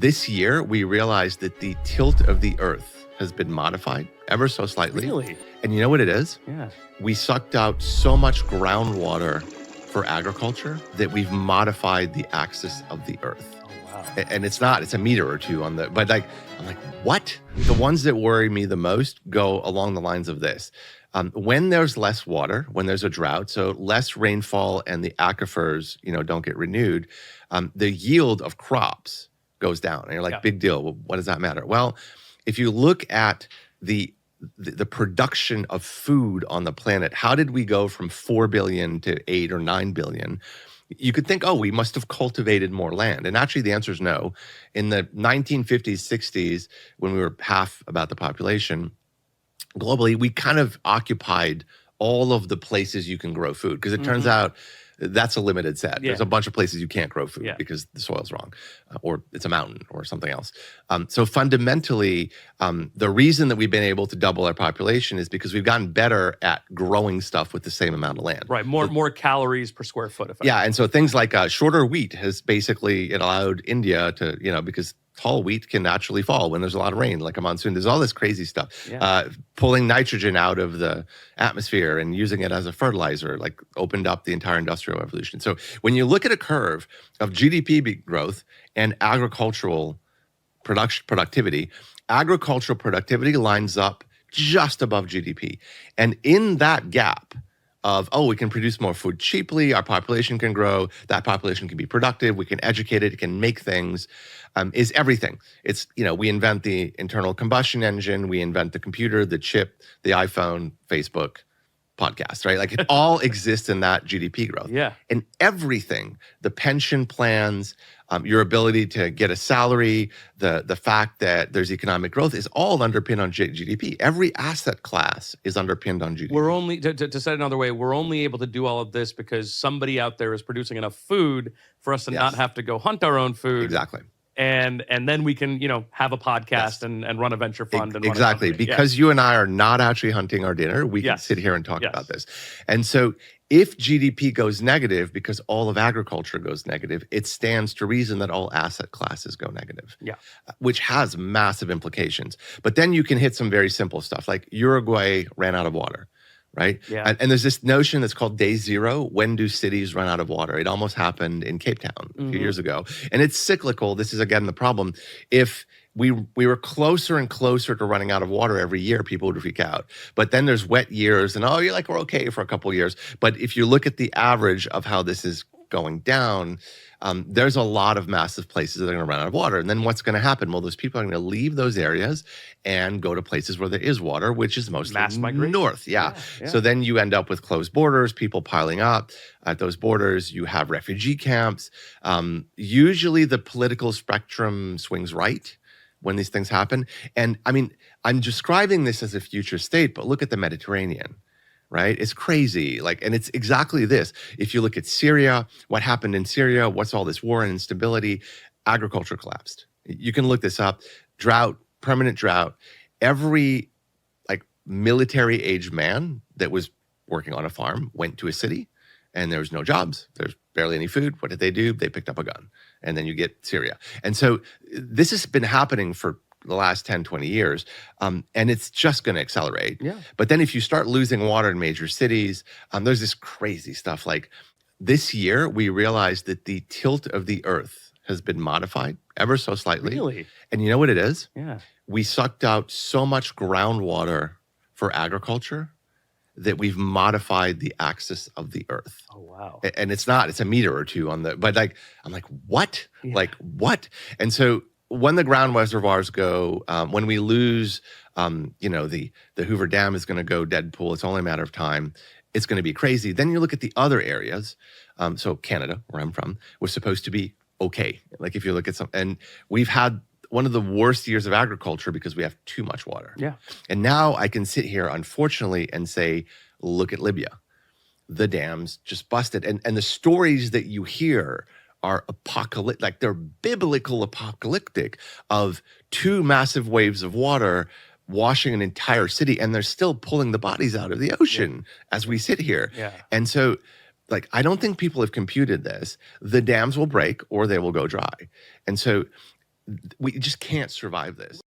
This year, we realized that the tilt of the Earth has been modified ever so slightly. Really? And you know what it is? Yeah. We sucked out so much groundwater for agriculture that we've modified the axis of the Earth. Oh, wow. And it's a meter or two on the, but like, I'm like, what? The ones that worry me the most go along the lines of this. When there's less water, when there's a drought, so less rainfall and the aquifers, don't get renewed, the yield of crops goes down. And you're like, big deal. Well, what does that matter? Well, if you look at the production of food on the planet, how did we go from 4 billion to 8 or 9 billion? You could think, we must have cultivated more land. And actually, the answer is no. In the 1950s, 60s, when we were half about the population, globally, we kind of occupied all of the places you can grow food because it turns out that's a limited set. Yeah. There's a bunch of places you can't grow food because the soil's wrong or it's a mountain or something else. So fundamentally, the reason that we've been able to double our population is because we've gotten better at growing stuff with the same amount of land. Right, more calories per square foot. And so things like shorter wheat has basically allowed India to, because tall wheat can naturally fall when there's a lot of rain, like a monsoon. There's all this crazy stuff. Pulling nitrogen out of the atmosphere and using it as a fertilizer, like opened up the entire industrial revolution. So when you look at a curve of GDP growth and agricultural productivity, agricultural productivity lines up just above GDP. And in that gap of, we can produce more food cheaply, our population can grow, that population can be productive, we can educate it can make things, is everything. It's, we invent the internal combustion engine, we invent the computer, the chip, the iPhone, Facebook, podcast, right? Like it all exists in that GDP growth. Yeah. And everything, the pension plans, your ability to get a salary, the fact that there's economic growth is all underpinned on GDP. Every asset class is underpinned on GDP. We're only, to say it another way, we're only able to do all of this because somebody out there is producing enough food for us to not have to go hunt our own food. Exactly. And then we can, have a podcast and run a venture fund. And exactly. Run a because you and I are not actually hunting our dinner, we can sit here and talk about this. And so if GDP goes negative because all of agriculture goes negative, it stands to reason that all asset classes go negative, which has massive implications. But then you can hit some very simple stuff like Uruguay ran out of water. Right? Yeah. And there's this notion that's called day zero. When do cities run out of water? It almost happened in Cape Town a few years ago. And it's cyclical. This is, again, the problem. If we were closer and closer to running out of water every year, people would freak out. But then there's wet years and, you're like, we're okay for a couple of years. But if you look at the average of how this is going down, there's a lot of massive places that are going to run out of water. And then what's going to happen? Well, those people are going to leave those areas and go to places where there is water, which is mostly mass migration. North. Yeah. So then you end up with closed borders, people piling up at those borders. You have refugee camps. Usually the political spectrum swings right when these things happen. And I mean, I'm describing this as a future state, but look at the Mediterranean. Right? It's crazy. And it's exactly this. If you look at Syria, what happened in Syria, what's all this war and instability? Agriculture collapsed. You can look this up. Drought, permanent drought. Every military-aged man that was working on a farm went to a city and there was no jobs. There's barely any food. What did they do? They picked up a gun. And then you get Syria. And so this has been happening for the last 10, 20 years, and it's just going to accelerate. Yeah. But then if you start losing water in major cities, there's this crazy stuff. Like this year, we realized that the tilt of the Earth has been modified ever so slightly. Really? And you know what it is? Yeah. We sucked out so much groundwater for agriculture that we've modified the axis of the Earth. Oh, wow. And it's a meter or two on the, but I'm like, what? Yeah. What? And so when the ground reservoirs go, when we lose, the Hoover Dam is going to go Deadpool. It's only a matter of time. It's going to be crazy. Then you look at the other areas. So Canada, where I'm from, was supposed to be okay. Like if you look at and we've had one of the worst years of agriculture because we have too much water. Yeah. And now I can sit here, unfortunately, and say, look at Libya. The dams just busted. And the stories that you hear are apocalyptic, they're biblical apocalyptic of two massive waves of water washing an entire city, and they're still pulling the bodies out of the ocean as we sit here. Yeah. And so, I don't think people have computed this. The dams will break or they will go dry. And so we just can't survive this.